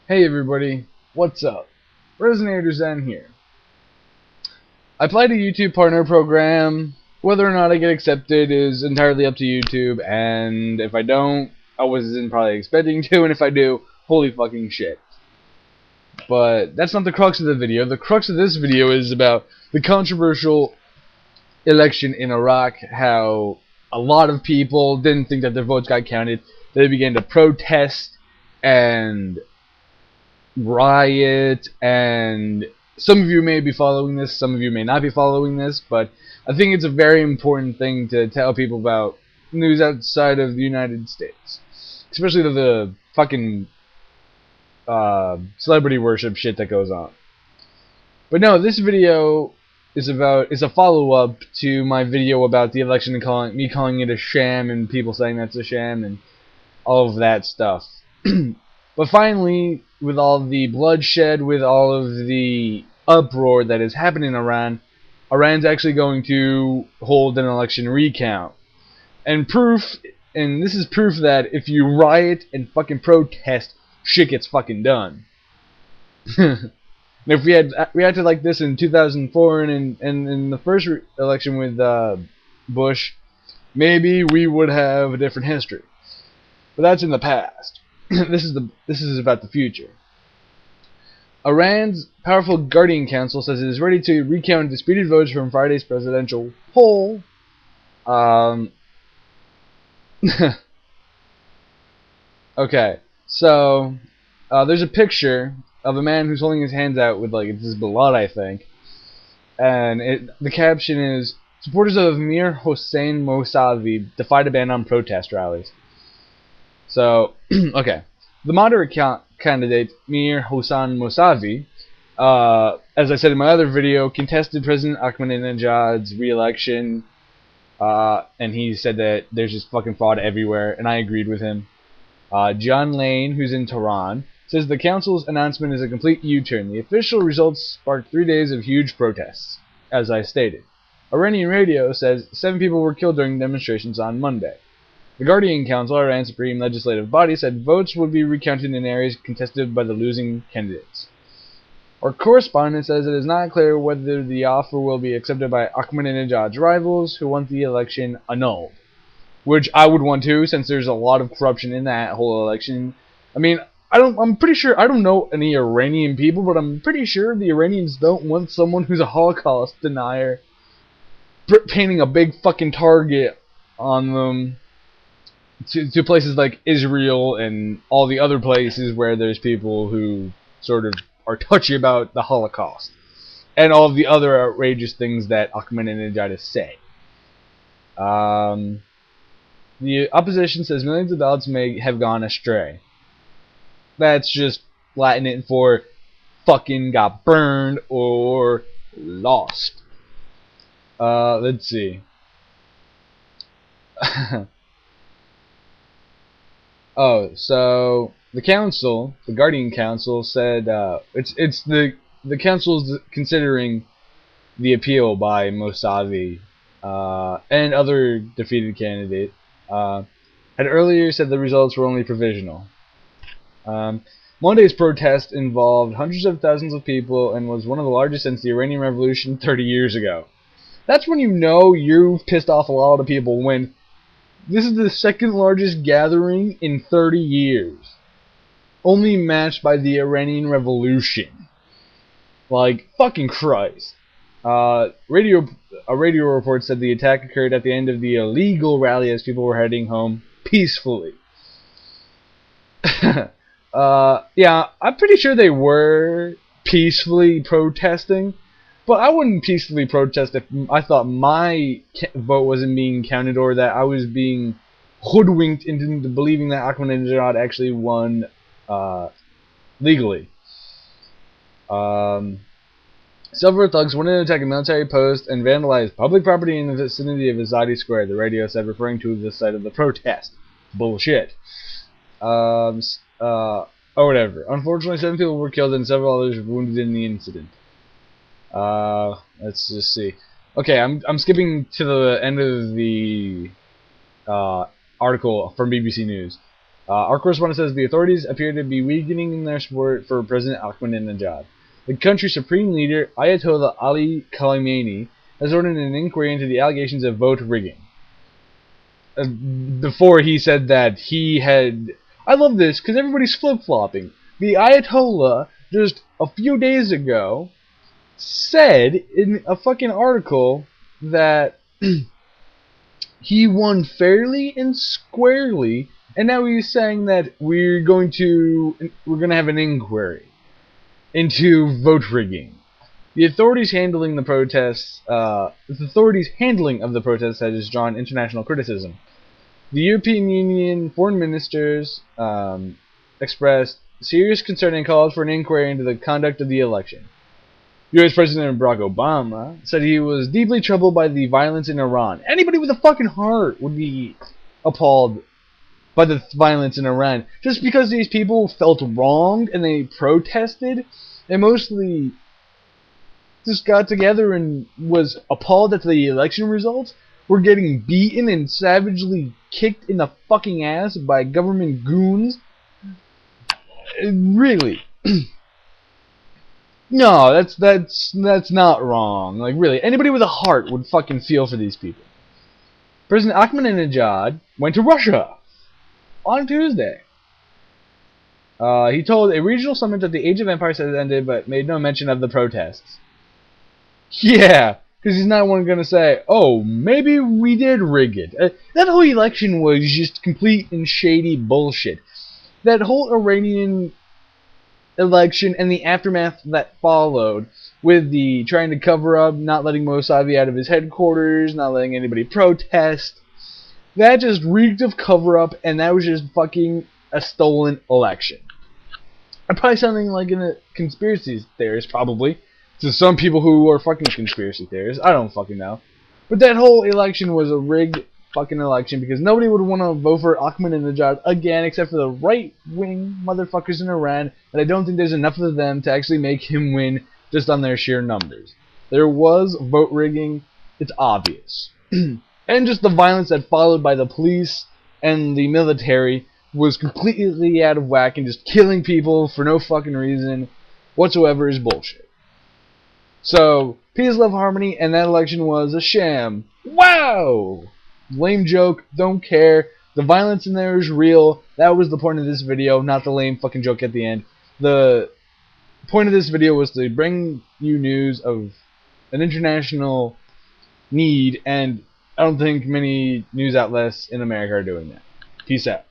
Hey everybody, what's up? Resonator Zen here. I applied a YouTube partner program. Whether or not I get accepted is entirely up to YouTube, and if I don't, I wasn't probably expecting to, and if I do, holy fucking shit. But that's not the crux of the video. The crux of this video is about the controversial election in Iraq, how a lot of people didn't think that their votes got counted. They began to protest and riot, and some of you may be following this, some of you may not be following this, but I think it's a very important thing to tell people about news outside of the United States, especially the fucking celebrity worship shit that goes on. But no, this video is a follow-up to my video about the election and me calling it a sham and people saying that's a sham and all of that stuff. But finally, with all the bloodshed, with all of the uproar that is happening in Iran, Iran's actually going to hold an election recount. And this is proof that if you riot and fucking protest, shit gets fucking done. If we had reacted like this in 2004 and in the first election with Bush, maybe we would have a different history. But that's in the past. This is about the future. Iran's powerful Guardian Council says it is ready to recount disputed votes from Friday's presidential poll. Okay, so there's a picture of a man who's holding his hands out with like it's his blood, I think, and the caption is supporters of Mir Hossein Mousavi defied a ban on protest rallies. So, okay. The moderate candidate, Mir Hossein Mousavi, as I said in my other video, contested President Ahmadinejad's re-election, and he said that there's just fucking fraud everywhere, and I agreed with him. John Lane, who's in Tehran, says the council's announcement is a complete U-turn. The official results sparked 3 days of huge protests, as I stated. Iranian radio says 7 people were killed during demonstrations on Monday. The Guardian Council, Iran's supreme legislative body, said votes would be recounted in areas contested by the losing candidates. Our correspondent says it is not clear whether the offer will be accepted by Ahmadinejad's rivals, who want the election annulled. Which I would want to, since there's a lot of corruption in that whole election. I mean, I'm pretty sure, I don't know any Iranian people, but I'm pretty sure the Iranians don't want someone who's a Holocaust denier painting a big fucking target on them. To places like Israel and all the other places where there's people who sort of are touchy about the Holocaust and all of the other outrageous things that Ahmadinejad is saying. The opposition says millions of ballots may have gone astray. That's just Latin for fucking got burned or lost. Let's see. Oh, so the council, the Guardian Council, said it's the council's considering the appeal by Mousavi and other defeated candidate. Had earlier said the results were only provisional. Monday's protest involved hundreds of thousands of people and was one of the largest since the Iranian Revolution 30 years ago. That's when you know you've pissed off a lot of people, when this is the second largest gathering in 30 years. Only matched by the Iranian Revolution. Like, fucking Christ. A radio report said the attack occurred at the end of the illegal rally as people were heading home peacefully. Yeah, I'm pretty sure they were peacefully protesting. But I wouldn't peacefully protest if I thought my vote wasn't being counted, or that I was being hoodwinked into believing that Ahmadinejad actually won legally. Several thugs went in to attack a military post and vandalized public property in the vicinity of Azadi Square, the radio said, referring to the site of the protest. Bullshit. Or whatever. Unfortunately, 7 people were killed and several others were wounded in the incident. Let's just see. Okay, I'm skipping to the end of the article from BBC News. Our correspondent says the authorities appear to be weakening their support for President Ahmadinejad. The country's supreme leader, Ayatollah Ali Khamenei, has ordered an inquiry into the allegations of vote rigging. Before he said that he had... I love this because everybody's flip-flopping. The Ayatollah, just a few days ago, said in a fucking article that he won fairly and squarely, and now he's saying that we're going to have an inquiry into vote rigging. The authorities handling of the protests has drawn international criticism. The European Union foreign ministers expressed serious concern and called for an inquiry into the conduct of the election. U.S. President Barack Obama said he was deeply troubled by the violence in Iran. Anybody with a fucking heart would be appalled by the violence in Iran. Just because these people felt wronged and they protested, they mostly just got together and was appalled at the election results, were getting beaten and savagely kicked in the fucking ass by government goons. Really. No, that's not wrong. Like, really, anybody with a heart would fucking feel for these people. President Ahmadinejad went to Russia on Tuesday. He told a regional summit that the Age of Empires has ended, but made no mention of the protests. Yeah, because he's not one going to say, oh, maybe we did rig it. That whole election was just complete and shady bullshit. That whole Iranian election and the aftermath that followed, with the trying to cover up, not letting Mossavi out of his headquarters, not letting anybody protest, that just reeked of cover up, and that was just fucking a stolen election. I'm probably sounding like a conspiracy theorist, probably, to some people who are fucking conspiracy theorists. I don't fucking know. But that whole election was a rigged fucking election because nobody would want to vote for Ahmadinejad again except for the right-wing motherfuckers in Iran, and I don't think there's enough of them to actually make him win just on their sheer numbers. There was vote rigging. It's obvious. And just the violence that followed by the police and the military was completely out of whack, and just killing people for no fucking reason whatsoever is bullshit. So, peace, love, harmony, and that election was a sham. Wow! Lame joke, don't care. The violence in there is real. That was the point of this video, not the lame fucking joke at the end. The point of this video was to bring you news of an international need, and I don't think many news outlets in America are doing that. Peace out.